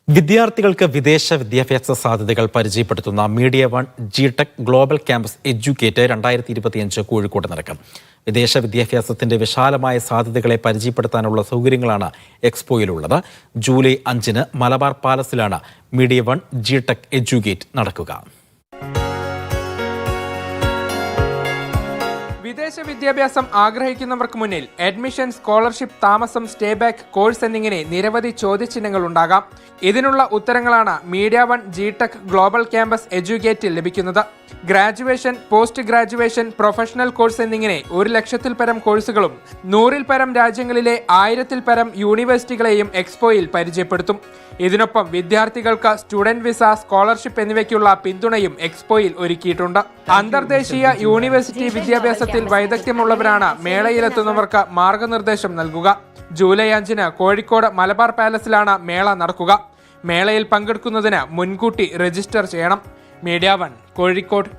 വിദ്യാർത്ഥികൾക്ക് വിദേശ വിദ്യാഭ്യാസ സാധ്യതകൾ പരിചയപ്പെടുത്തുന്ന media one G Tech global campus educate 2025 Kozhikode നടക്കും. വിദേശ വിദ്യാഭ്യാസത്തിന്റെ വിശാലമായ സാധ്യതകളെ പരിചയപ്പെടുത്താനുള്ള സൗകര്യങ്ങളാണ് എക്സ്പോയിലുള്ളത്. ജൂലൈ 5 മലബാർ പാലസിലാണ് മീഡിയ വൺ ജി-ടെക് എഡ്യൂക്കേറ്റ് നടക്കുക. വിദേശ വിദ്യാഭ്യാസം ആഗ്രഹിക്കുന്നവർക്ക് മുന്നിൽ അഡ്മിഷൻ, സ്കോളർഷിപ്പ്, താമസം, സ്റ്റേ ബാക്ക്, കോഴ്സ് എന്നിങ്ങനെ നിരവധി ചോദ്യചിഹ്നങ്ങൾ ഉണ്ടാകാം. ഇതിനുള്ള ഉത്തരങ്ങളാണ് media one G Tech global campus എഡ്യൂക്കേറ്റിൽ ലഭിക്കുന്നത്. Graduation, post graduation, professional course എന്നിങ്ങനെ 100,000-ൽ പരം കോഴ്സുകളും 100-ൽ പരം രാജ്യങ്ങളിലെ 1000-ൽ പരം യൂണിവേഴ്സിറ്റികളെയും എക്സ്പോയിൽ പരിചയപ്പെടുത്തും. ഇതിനൊപ്പം വിദ്യാർത്ഥികൾക്ക് സ്റ്റുഡന്റ് വിസ, സ്കോളർഷിപ്പ് എന്നിവയ്ക്കുള്ള പിന്തുണയും എക്സ്പോയിൽ ഒരുക്കിയിട്ടുണ്ട്. അന്തർദേശീയ യൂണിവേഴ്സിറ്റി വിദ്യാഭ്യാസത്തിൽ വൈദഗ്ധ്യമുള്ളവരാണ് മേളയിലെത്തുന്നവർക്ക് മാർഗനിർദ്ദേശം നൽകുക. ജൂലൈ 5 കോഴിക്കോട് മലബാർ പാലസിലാണ് മേള നടക്കുക. മേളയിൽ പങ്കെടുക്കുന്നതിന് മുൻകൂട്ടി രജിസ്റ്റർ ചെയ്യണം. Media one, Kozhikode.